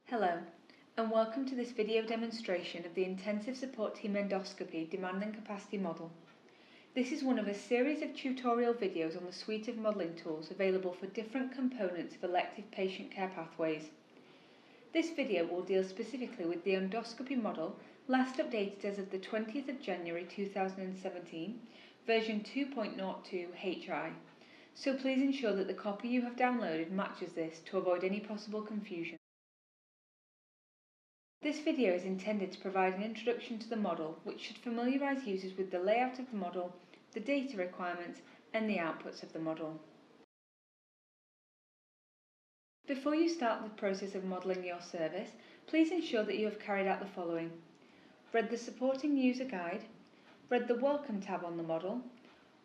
Hello, and welcome to this video demonstration of the Intensive Support Team Endoscopy Demand and Capacity Model. This is one of a series of tutorial videos on the suite of modelling tools available for different components of elective patient care pathways. This video will deal specifically with the endoscopy model, last updated as of the 20th of January 2017, version 2.02 HI. So please ensure that the copy you have downloaded matches this to avoid any possible confusion. This video is intended to provide an introduction to the model, which should familiarise users with the layout of the model, the data requirements, and the outputs of the model. Before you start the process of modelling your service, please ensure that you have carried out the following: read the supporting user guide, read the Welcome tab on the model,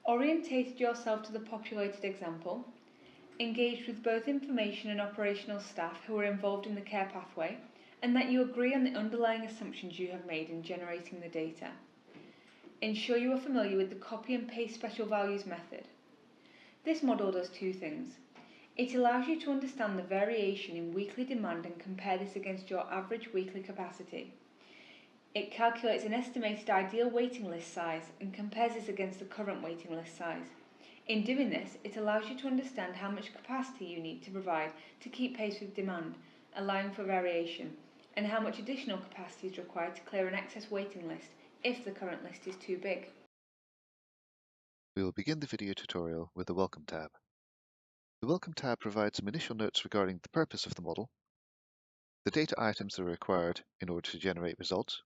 orientated yourself to the populated example, engaged with both information and operational staff who are involved in the care pathway, and that you agree on the underlying assumptions you have made in generating the data. Ensure you are familiar with the copy and paste special values method. This model does two things. It allows you to understand the variation in weekly demand and compare this against your average weekly capacity. It calculates an estimated ideal waiting list size and compares this against the current waiting list size. In doing this, it allows you to understand how much capacity you need to provide to keep pace with demand, allowing for variation, and how much additional capacity is required to clear an excess waiting list if the current list is too big. We will begin the video tutorial with the Welcome tab. The Welcome tab provides some initial notes regarding the purpose of the model, the data items that are required in order to generate results,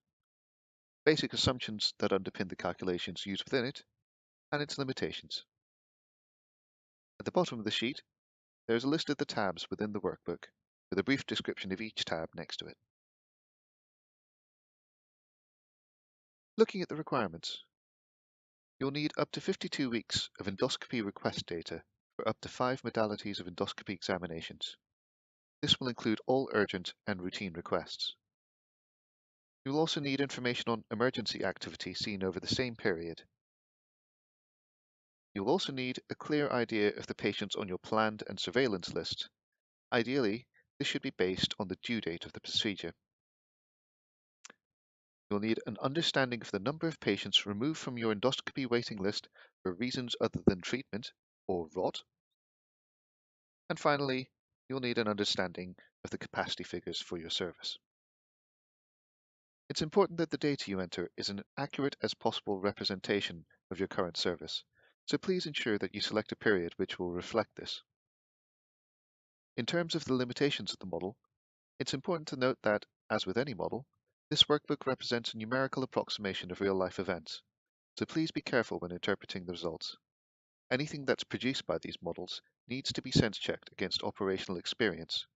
basic assumptions that underpin the calculations used within it, and its limitations. At the bottom of the sheet, there is a list of the tabs within the workbook, with a brief description of each tab next to it. Looking at the requirements, you'll need up to 52 weeks of endoscopy request data for up to 5 modalities of endoscopy examinations. This will include all urgent and routine requests. You will also need information on emergency activity seen over the same period. You will also need a clear idea of the patients on your planned and surveillance list. Ideally, this should be based on the due date of the procedure. You'll need an understanding of the number of patients removed from your endoscopy waiting list for reasons other than treatment, or ROT. And finally, you'll need an understanding of the capacity figures for your service. It's important that the data you enter is an accurate as possible representation of your current service, so please ensure that you select a period which will reflect this. In terms of the limitations of the model, it's important to note that, as with any model, this workbook represents a numerical approximation of real-life events, so please be careful when interpreting the results. Anything that's produced by these models needs to be sense-checked against operational experience.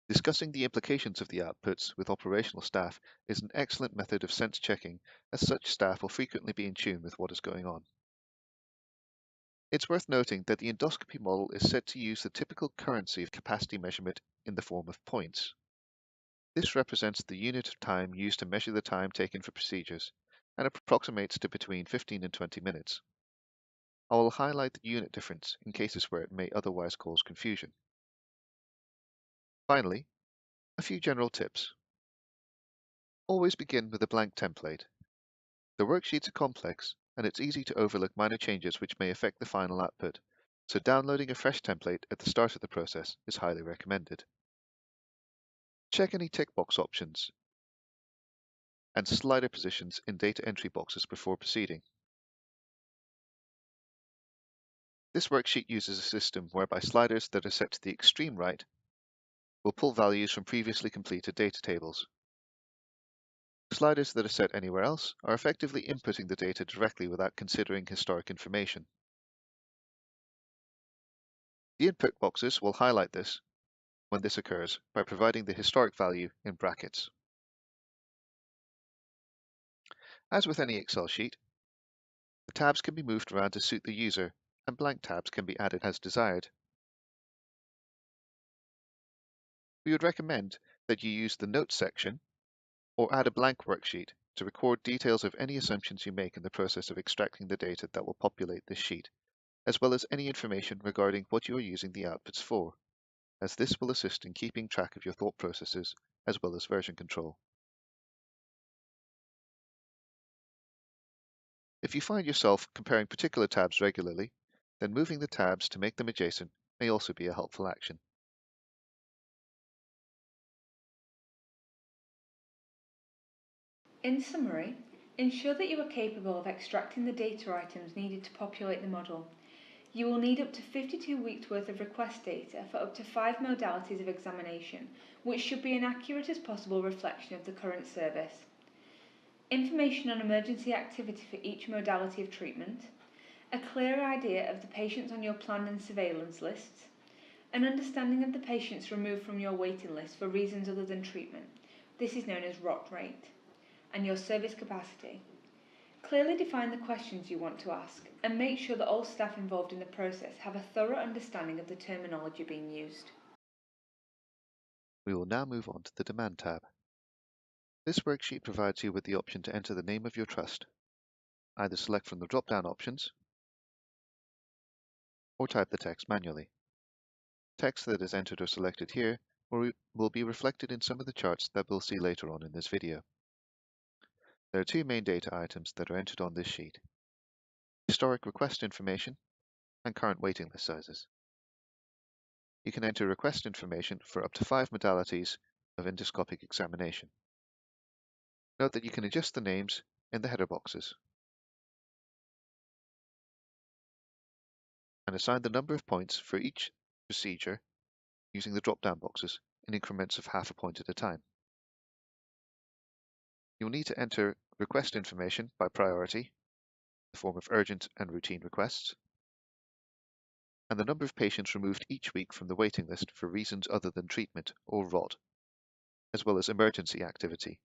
Discussing the implications of the outputs with operational staff is an excellent method of sense checking, as such staff will frequently be in tune with what is going on. It's worth noting that the endoscopy model is set to use the typical currency of capacity measurement in the form of points. This represents the unit of time used to measure the time taken for procedures, and approximates to between 15 and 20 minutes. I will highlight the unit difference in cases where it may otherwise cause confusion. Finally, a few general tips. Always begin with a blank template. The worksheets are complex, and it's easy to overlook minor changes which may affect the final output, so downloading a fresh template at the start of the process is highly recommended. Check any tick box options and slider positions in data entry boxes before proceeding. This worksheet uses a system whereby sliders that are set to the extreme right will pull values from previously completed data tables. Sliders that are set anywhere else are effectively inputting the data directly without considering historic information. The input boxes will highlight this when this occurs by providing the historic value in brackets. As with any Excel sheet, the tabs can be moved around to suit the user, and blank tabs can be added as desired. We would recommend that you use the Notes section or add a blank worksheet to record details of any assumptions you make in the process of extracting the data that will populate this sheet, as well as any information regarding what you are using the outputs for. as this will assist in keeping track of your thought processes as well as version control. If you find yourself comparing particular tabs regularly, then moving the tabs to make them adjacent may also be a helpful action. In summary, ensure that you are capable of extracting the data items needed to populate the model. You will need up to 52 weeks worth of request data for up to 5 modalities of examination, which should be an accurate as possible reflection of the current service. Information on emergency activity for each modality of treatment, a clear idea of the patients on your planned and surveillance lists, an understanding of the patients removed from your waiting list for reasons other than treatment. This is known as ROT rate, and your service capacity. Clearly define the questions you want to ask and make sure that all staff involved in the process have a thorough understanding of the terminology being used. We will now move on to the Demand tab. This worksheet provides you with the option to enter the name of your trust. Either select from the drop-down options or type the text manually. Text that is entered or selected here will be reflected in some of the charts that we'll see later on in this video. There are two main data items that are entered on this sheet: historic request information and current waiting list sizes. You can enter request information for up to 5 modalities of endoscopic examination. Note that you can adjust the names in the header boxes and assign the number of points for each procedure using the drop-down boxes in increments of half a point at a time. You'll need to enter request information by priority, in the form of urgent and routine requests, and the number of patients removed each week from the waiting list for reasons other than treatment, or ROT, as well as emergency activity.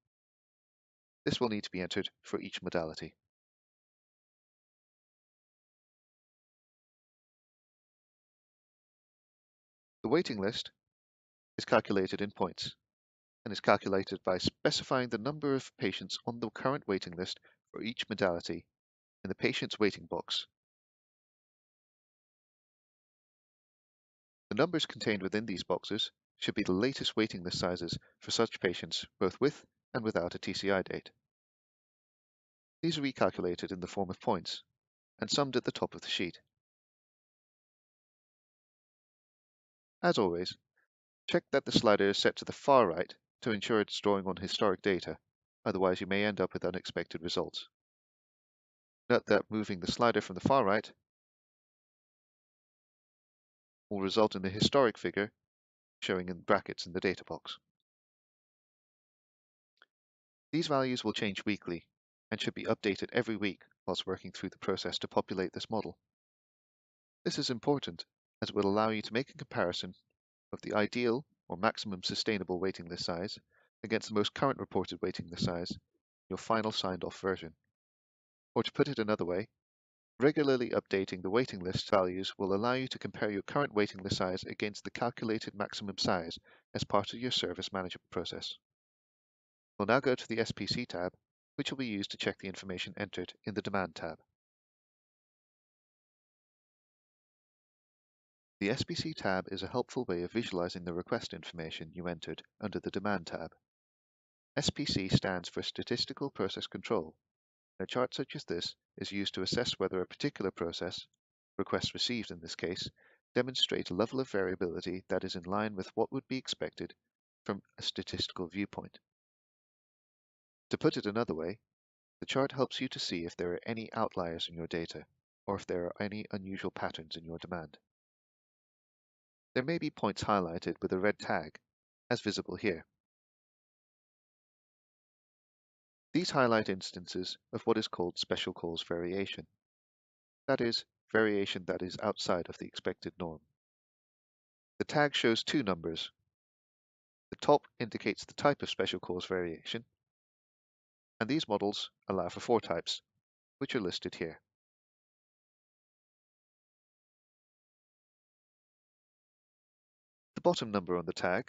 This will need to be entered for each modality. The waiting list is calculated in points and is calculated by specifying the number of patients on the current waiting list for each modality in the patient's waiting box. The numbers contained within these boxes should be the latest waiting list sizes for such patients, both with and without a TCI date. These are recalculated in the form of points and summed at the top of the sheet. As always, check that the slider is set to the far right to ensure it's drawing on historic data, otherwise you may end up with unexpected results. Note that moving the slider from the far right will result in the historic figure showing in brackets in the data box. These values will change weekly and should be updated every week whilst working through the process to populate this model. This is important as it will allow you to make a comparison of the ideal or maximum sustainable waiting list size against the most current reported waiting list size, your final signed off version. Or to put it another way, regularly updating the waiting list values will allow you to compare your current waiting list size against the calculated maximum size as part of your service management process. We'll now go to the SPC tab, which will be used to check the information entered in the Demand tab. The SPC tab is a helpful way of visualizing the request information you entered under the Demand tab. SPC stands for Statistical Process Control. A chart such as this is used to assess whether a particular process, requests received in this case, demonstrate a level of variability that is in line with what would be expected from a statistical viewpoint. To put it another way, the chart helps you to see if there are any outliers in your data, or if there are any unusual patterns in your demand. There may be points highlighted with a red tag, as visible here. These highlight instances of what is called special cause variation. That is, variation that is outside of the expected norm. The tag shows two numbers. The top indicates the type of special cause variation, and these models allow for 4 types, which are listed here. The bottom number on the tag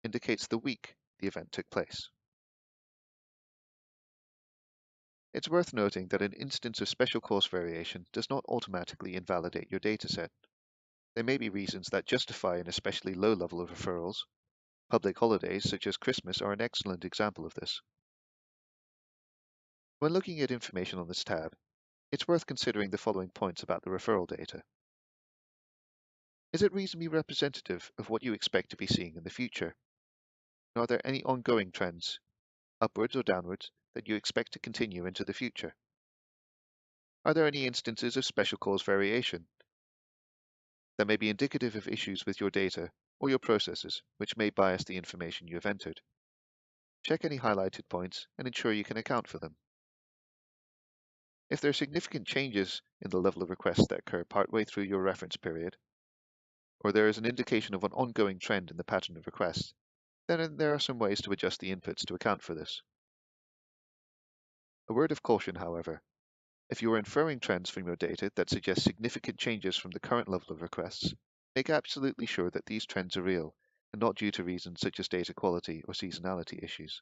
indicates the week the event took place. It's worth noting that an instance of special cause variation does not automatically invalidate your dataset. There may be reasons that justify an especially low level of referrals. Public holidays such as Christmas are an excellent example of this. When looking at information on this tab, it's worth considering the following points about the referral data. Is it reasonably representative of what you expect to be seeing in the future? And are there any ongoing trends, upwards or downwards, that you expect to continue into the future? Are there any instances of special cause variation that may be indicative of issues with your data or your processes, which may bias the information you have entered? Check any highlighted points and ensure you can account for them. If there are significant changes in the level of requests that occur partway through your reference period, or there is an indication of an ongoing trend in the pattern of requests, then there are some ways to adjust the inputs to account for this. A word of caution, however, if you are inferring trends from your data that suggest significant changes from the current level of requests, make absolutely sure that these trends are real and not due to reasons such as data quality or seasonality issues.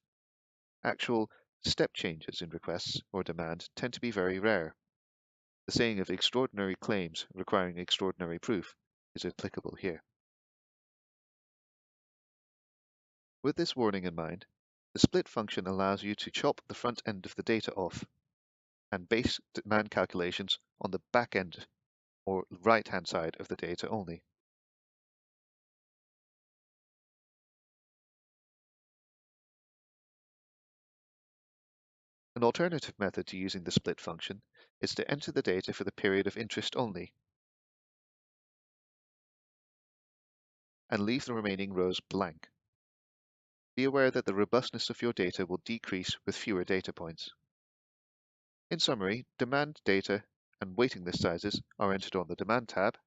Actual step changes in requests or demand tend to be very rare. The saying of extraordinary claims requiring extraordinary proof is applicable here. With this warning in mind, the split function allows you to chop the front end of the data off and base demand calculations on the back end or right-hand side of the data only. An alternative method to using the split function is to enter the data for the period of interest only and leave the remaining rows blank. Be aware that the robustness of your data will decrease with fewer data points. In summary, demand data and waiting list sizes are entered on the Demand tab,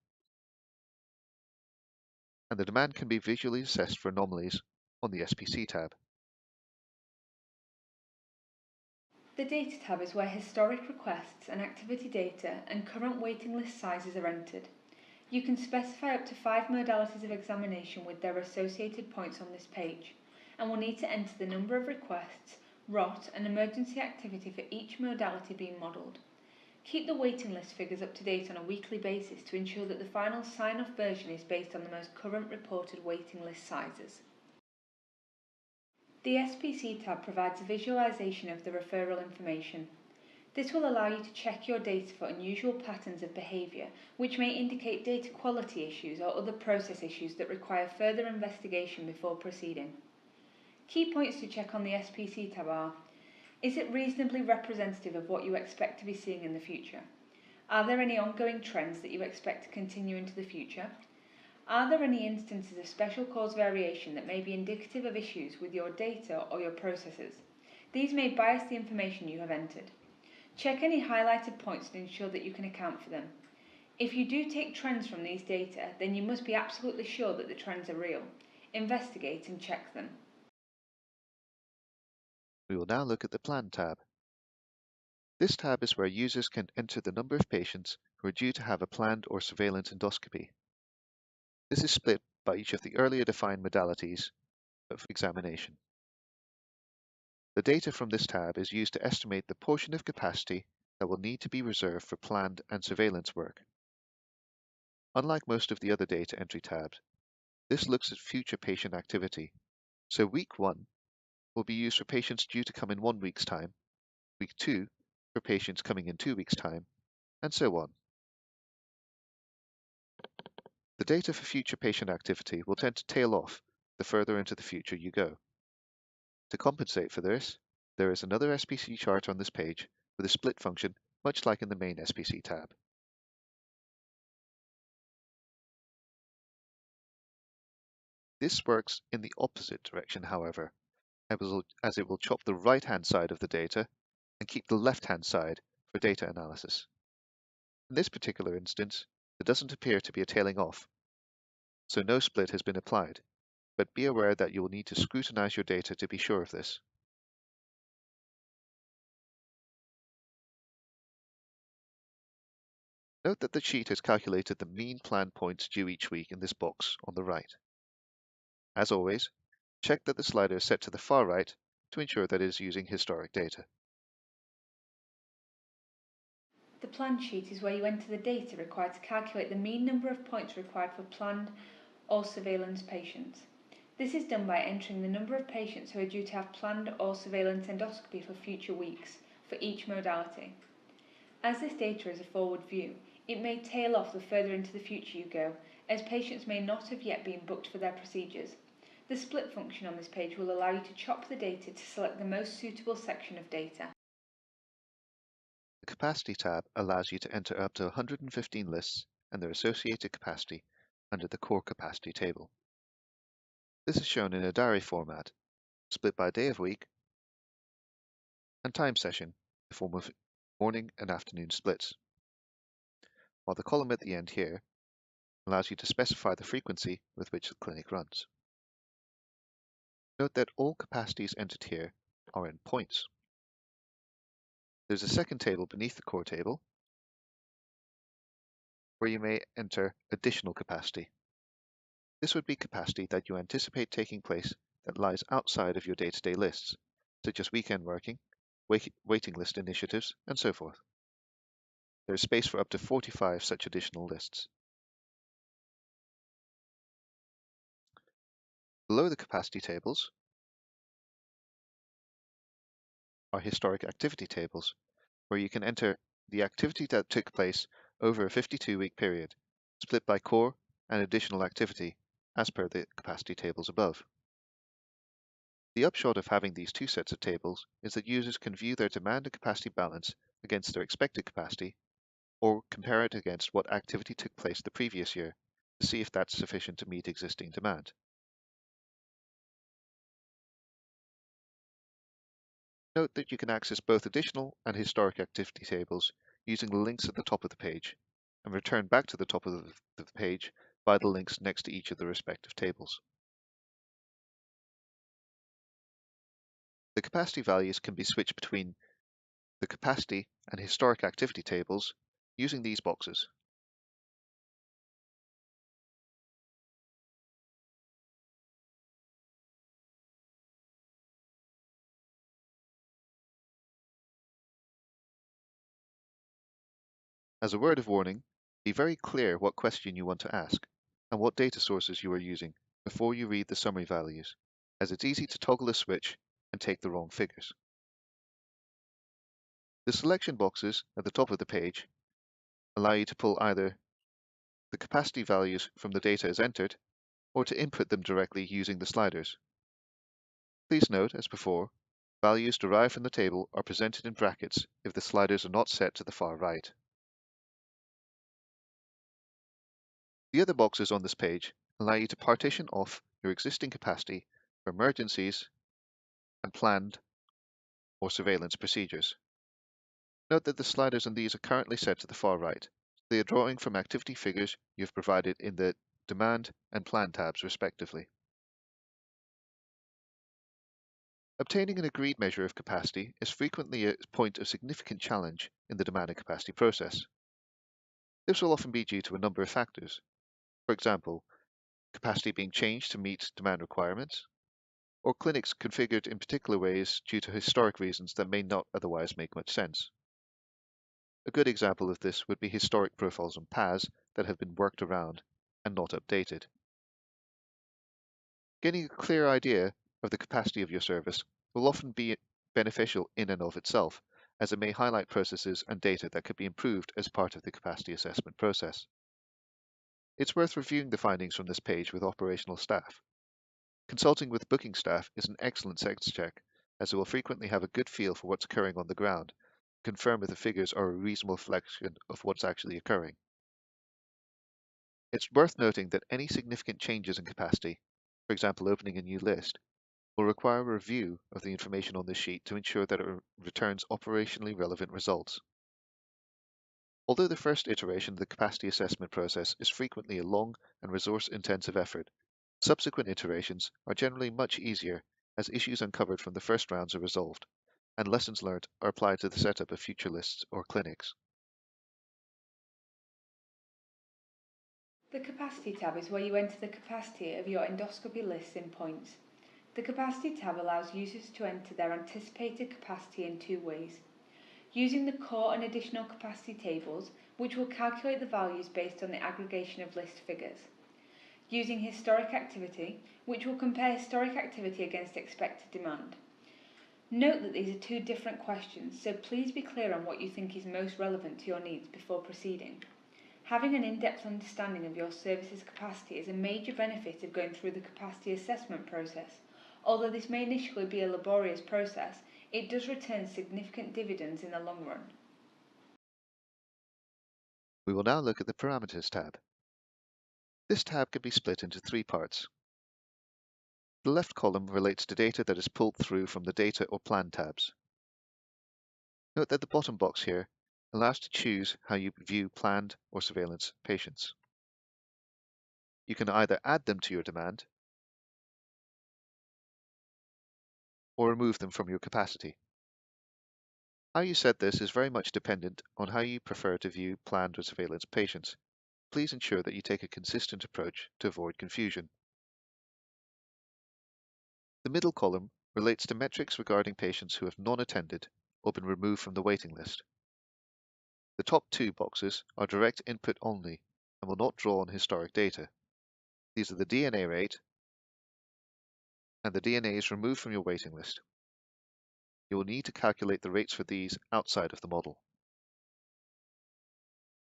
and the demand can be visually assessed for anomalies on the SPC tab. The Data tab is where historic requests and activity data and current waiting list sizes are entered. You can specify up to 5 modalities of examination with their associated points on this page, and will need to enter the number of requests, ROT and emergency activity for each modality being modelled. Keep the waiting list figures up to date on a weekly basis to ensure that the final sign-off version is based on the most current reported waiting list sizes. The SPC tab provides a visualization of the referral information. This will allow you to check your data for unusual patterns of behaviour, which may indicate data quality issues or other process issues that require further investigation before proceeding. Key points to check on the SPC tab are: is it reasonably representative of what you expect to be seeing in the future? Are there any ongoing trends that you expect to continue into the future? Are there any instances of special cause variation that may be indicative of issues with your data or your processes? These may bias the information you have entered. Check any highlighted points to ensure that you can account for them. If you do take trends from these data, then you must be absolutely sure that the trends are real. Investigate and check them. We will now look at the Plan tab. This tab is where users can enter the number of patients who are due to have a planned or surveillance endoscopy. This is split by each of the earlier defined modalities of examination. The data from this tab is used to estimate the portion of capacity that will need to be reserved for planned and surveillance work. Unlike most of the other data entry tabs, this looks at future patient activity. So week 1 will be used for patients due to come in 1 week's time, week 2 for patients coming in 2 weeks' time, and so on. The data for future patient activity will tend to tail off the further into the future you go. To compensate for this, there is another SPC chart on this page with a split function, much like in the main SPC tab. This works in the opposite direction, however, as it will chop the right-hand side of the data and keep the left-hand side for data analysis. In this particular instance, there doesn't appear to be a tailing off, so no split has been applied, but be aware that you will need to scrutinize your data to be sure of this. Note that the sheet has calculated the mean planned points due each week in this box on the right. As always, check that the slider is set to the far right to ensure that it is using historic data. The plan sheet is where you enter the data required to calculate the mean number of points required for planned or surveillance patients. This is done by entering the number of patients who are due to have planned or surveillance endoscopy for future weeks for each modality. As this data is a forward view, it may tail off the further into the future you go, as patients may not have yet been booked for their procedures. The split function on this page will allow you to chop the data to select the most suitable section of data. The Capacity tab allows you to enter up to 115 lists and their associated capacity under the core capacity table. This is shown in a diary format, split by day of week and time session in the form of morning and afternoon splits, while the column at the end here allows you to specify the frequency with which the clinic runs. Note that all capacities entered here are in points. There's a second table beneath the core table where you may enter additional capacity. This would be capacity that you anticipate taking place that lies outside of your day-to-day lists, such as weekend working, waiting list initiatives, and so forth. There is space for up to 45 such additional lists. Below the capacity tables are historic activity tables, where you can enter the activity that took place over a 52-week period, split by core and additional activity, as per the capacity tables above. The upshot of having these two sets of tables is that users can view their demand and capacity balance against their expected capacity, or compare it against what activity took place the previous year to see if that's sufficient to meet existing demand. Note that you can access both additional and historic activity tables using the links at the top of the page, and return back to the top of the page by the links next to each of the respective tables. The capacity values can be switched between the capacity and historic activity tables using these boxes. As a word of warning, be very clear what question you want to ask and what data sources you are using before you read the summary values, as it's easy to toggle a switch and take the wrong figures. The selection boxes at the top of the page allow you to pull either the capacity values from the data as entered or to input them directly using the sliders. Please note, as before, values derived from the table are presented in brackets if the sliders are not set to the far right. The other boxes on this page allow you to partition off your existing capacity for emergencies and planned or surveillance procedures. Note that the sliders on these are currently set to the far right. They are drawing from activity figures you've provided in the Demand and Plan tabs respectively. Obtaining an agreed measure of capacity is frequently a point of significant challenge in the demand and capacity process. This will often be due to a number of factors. For example, capacity being changed to meet demand requirements, or clinics configured in particular ways due to historic reasons that may not otherwise make much sense. A good example of this would be historic profiles on PAS that have been worked around and not updated. Getting a clear idea of the capacity of your service will often be beneficial in and of itself, as it may highlight processes and data that could be improved as part of the capacity assessment process. It's worth reviewing the findings from this page with operational staff. Consulting with booking staff is an excellent sense check, as it will frequently have a good feel for what's occurring on the ground, confirm if the figures are a reasonable reflection of what's actually occurring. It's worth noting that any significant changes in capacity, for example opening a new list, will require a review of the information on this sheet to ensure that it returns operationally relevant results. Although the first iteration of the capacity assessment process is frequently a long and resource-intensive effort, subsequent iterations are generally much easier as issues uncovered from the first rounds are resolved, and lessons learned are applied to the setup of future lists or clinics. The Capacity tab is where you enter the capacity of your endoscopy lists in points. The Capacity tab allows users to enter their anticipated capacity in two ways. using the core and additional capacity tables, which will calculate the values based on the aggregation of list figures, using historic activity, which will compare historic activity against expected demand. Note that these are two different questions, so please be clear on what you think is most relevant to your needs before proceeding. Having an in-depth understanding of your service's capacity is a major benefit of going through the capacity assessment process. Although this may initially be a laborious process, it does return significant dividends in the long run. We will now look at the Parameters tab. This tab can be split into three parts. The left column relates to data that is pulled through from the Data or Plan tabs. Note that the bottom box here allows to choose how you view planned or surveillance patients. You can either add them to your demand or remove them from your capacity. How you set this is very much dependent on how you prefer to view planned or surveillance patients. Please ensure that you take a consistent approach to avoid confusion. The middle column relates to metrics regarding patients who have non-attended or been removed from the waiting list. The top two boxes are direct input only and will not draw on historic data. These are the DNA rate and the DNAs removed from your waiting list. You will need to calculate the rates for these outside of the model.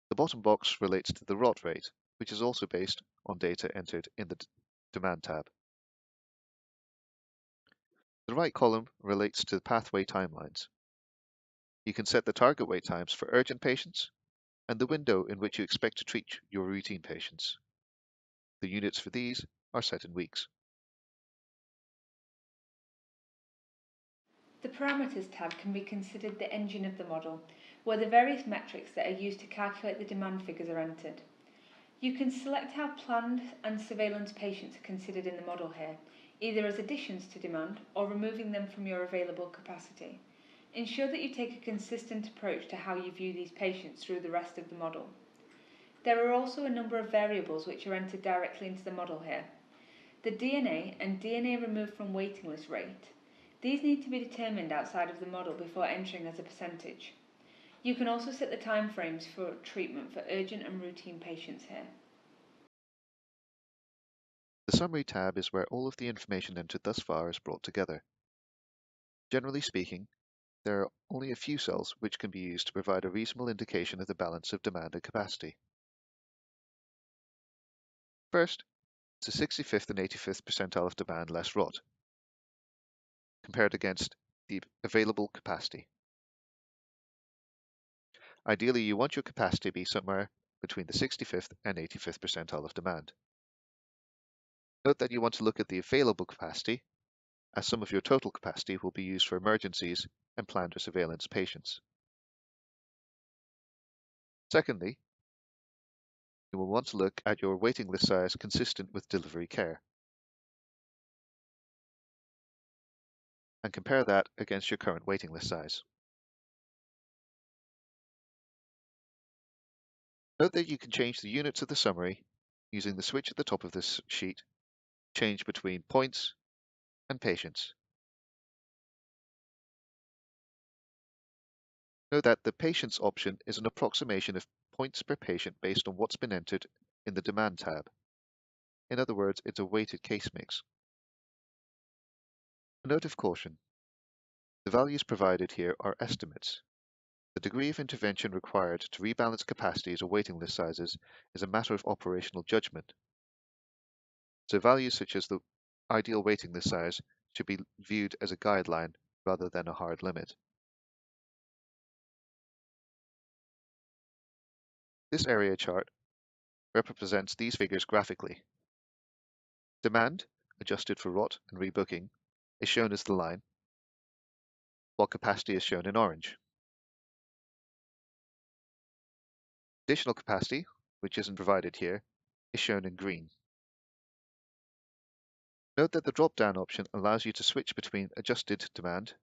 The bottom box relates to the ROT rate, which is also based on data entered in the Demand tab. The right column relates to the pathway timelines. You can set the target wait times for urgent patients and the window in which you expect to treat your routine patients. The units for these are set in weeks. The Parameters tab can be considered the engine of the model, where the various metrics that are used to calculate the demand figures are entered. You can select how planned and surveillance patients are considered in the model here, either as additions to demand or removing them from your available capacity. Ensure that you take a consistent approach to how you view these patients through the rest of the model. There are also a number of variables which are entered directly into the model here. The DNA and DNA removed from waiting list rate. These need to be determined outside of the model before entering as a percentage. You can also set the timeframes for treatment for urgent and routine patients here. The Summary tab is where all of the information entered thus far is brought together. Generally speaking, there are only a few cells which can be used to provide a reasonable indication of the balance of demand and capacity. First, it's the 65th and 85th percentile of demand less ROT, compared against the available capacity. Ideally, you want your capacity to be somewhere between the 65th and 85th percentile of demand. Note that you want to look at the available capacity, as some of your total capacity will be used for emergencies and planned or surveillance patients. Secondly, you will want to look at your waiting list size consistent with delivery care, and compare that against your current waiting list size. Note that you can change the units of the summary using the switch at the top of this sheet, change between points and patients. Note that the patients option is an approximation of points per patient based on what's been entered in the Demand tab. In other words, it's a weighted case mix. A note of caution. The values provided here are estimates. The degree of intervention required to rebalance capacities or waiting list sizes is a matter of operational judgment. So values such as the ideal waiting list size should be viewed as a guideline rather than a hard limit. This area chart represents these figures graphically. Demand, adjusted for ROT and rebooking, is shown as the line, while capacity is shown in orange. Additional capacity, which isn't provided here, is shown in green. Note that the drop-down option allows you to switch between adjusted demand,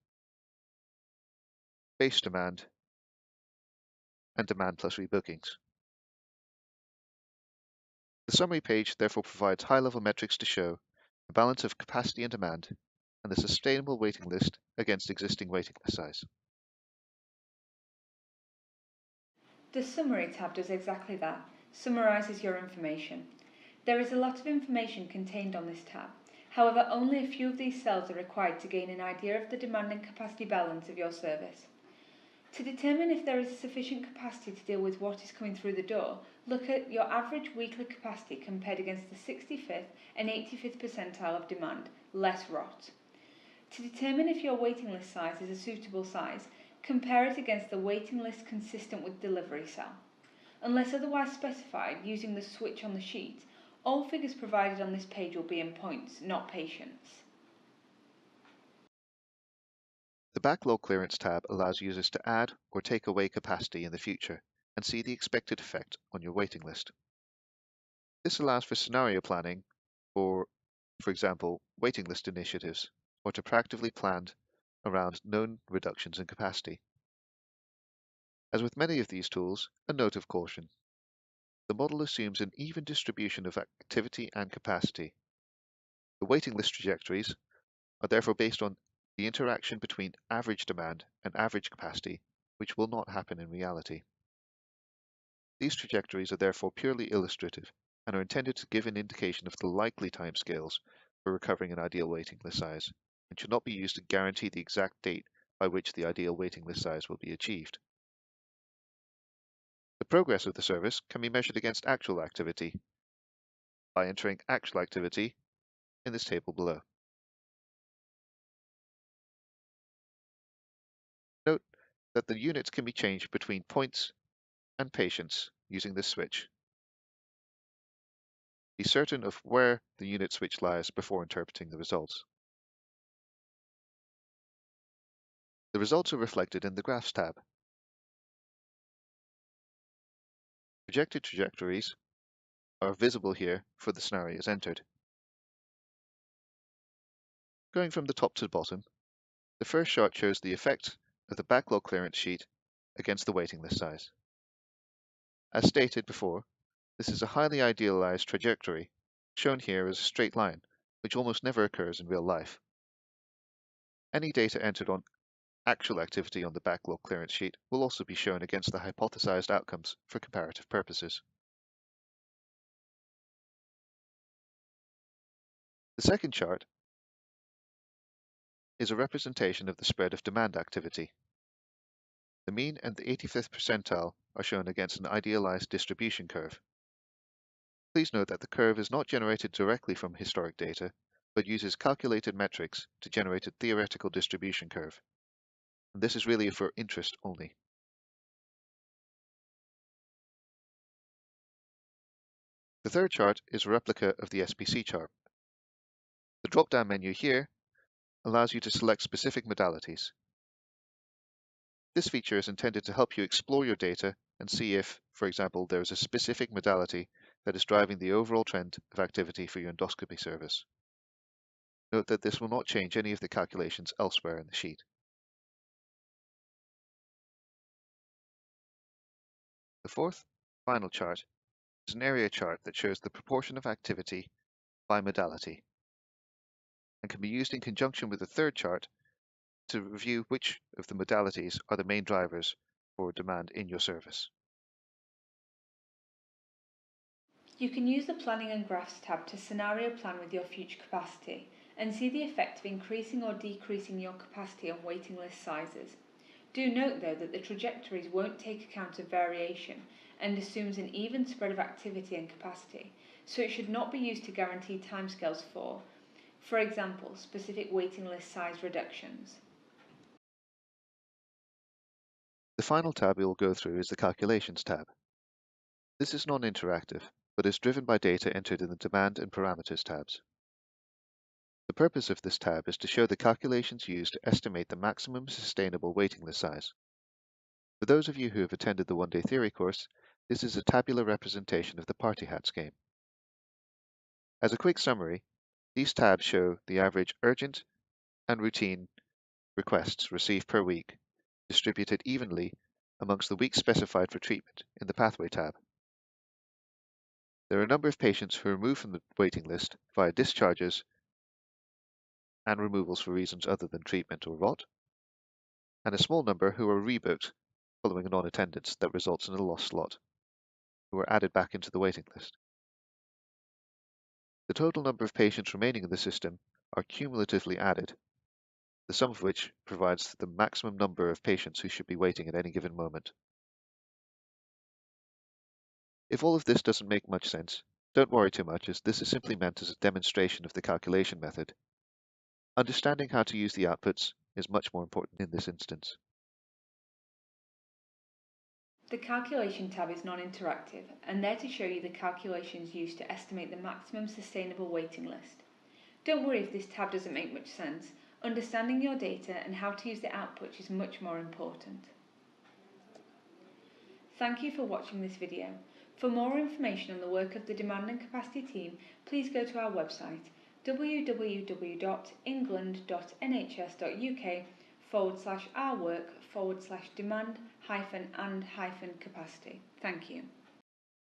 base demand, and demand plus rebookings. The summary page therefore provides high-level metrics to show the balance of capacity and demand and the sustainable waiting list against existing waiting list size. The Summary tab does exactly that, summarises your information. There is a lot of information contained on this tab. However, only a few of these cells are required to gain an idea of the demand and capacity balance of your service. To determine if there is sufficient capacity to deal with what is coming through the door, look at your average weekly capacity compared against the 65th and 85th percentile of demand, less rot. To determine if your waiting list size is a suitable size, compare it against the waiting list consistent with delivery cell. Unless otherwise specified using the switch on the sheet, all figures provided on this page will be in points, not patients. The Backlog Clearance tab allows users to add or take away capacity in the future and see the expected effect on your waiting list. This allows for scenario planning for example, waiting list initiatives, or to proactively plan around known reductions in capacity. As with many of these tools, a note of caution. The model assumes an even distribution of activity and capacity. The waiting list trajectories are therefore based on the interaction between average demand and average capacity, which will not happen in reality. These trajectories are therefore purely illustrative and are intended to give an indication of the likely timescales for recovering an ideal waiting list size, and should not be used to guarantee the exact date by which the ideal waiting list size will be achieved. The progress of the service can be measured against actual activity by entering actual activity in this table below. Note that the units can be changed between points and patients using this switch. Be certain of where the unit switch lies before interpreting the results. The results are reflected in the Graphs tab. Projected trajectories are visible here for the scenarios entered. Going from the top to the bottom, the first chart shows the effect of the backlog clearance sheet against the waiting list size. As stated before, this is a highly idealized trajectory, shown here as a straight line, which almost never occurs in real life. Any data entered on actual activity on the backlog clearance sheet will also be shown against the hypothesized outcomes for comparative purposes. The second chart is a representation of the spread of demand activity. The mean and the 85th percentile are shown against an idealized distribution curve. Please note that the curve is not generated directly from historic data, but uses calculated metrics to generate a theoretical distribution curve. And this is really for interest only. The third chart is a replica of the SPC chart. The drop-down menu here allows you to select specific modalities. This feature is intended to help you explore your data and see if, for example, there is a specific modality that is driving the overall trend of activity for your endoscopy service. Note that this will not change any of the calculations elsewhere in the sheet. The fourth, final chart is an area chart that shows the proportion of activity by modality and can be used in conjunction with the third chart to review which of the modalities are the main drivers for demand in your service. You can use the Planning and Graphs tab to scenario plan with your future capacity and see the effect of increasing or decreasing your capacity on waiting list sizes. Do note though that the trajectories won't take account of variation and assumes an even spread of activity and capacity, so it should not be used to guarantee timescales for example, specific waiting list size reductions. The final tab we will go through is the Calculations tab. This is non-interactive, but is driven by data entered in the Demand and Parameters tabs. The purpose of this tab is to show the calculations used to estimate the maximum sustainable waiting list size. For those of you who have attended the one-day theory course, this is a tabular representation of the party hat scheme. As a quick summary, these tabs show the average urgent and routine requests received per week, distributed evenly amongst the weeks specified for treatment in the Pathway tab. There are a number of patients who are removed from the waiting list via discharges and removals for reasons other than treatment or rot, and a small number who are rebooked following a non-attendance that results in a lost slot, who are added back into the waiting list. The total number of patients remaining in the system are cumulatively added, the sum of which provides the maximum number of patients who should be waiting at any given moment. If all of this doesn't make much sense, don't worry too much, as this is simply meant as a demonstration of the calculation method. Understanding how to use the outputs is much more important in this instance. The Calculation tab is non-interactive and there to show you the calculations used to estimate the maximum sustainable waiting list. Don't worry if this tab doesn't make much sense. Understanding your data and how to use the outputs is much more important. Thank you for watching this video. For more information on the work of the Demand and Capacity team, please go to our website www.england.nhs.uk/our work/demand-and-capacity. Thank you.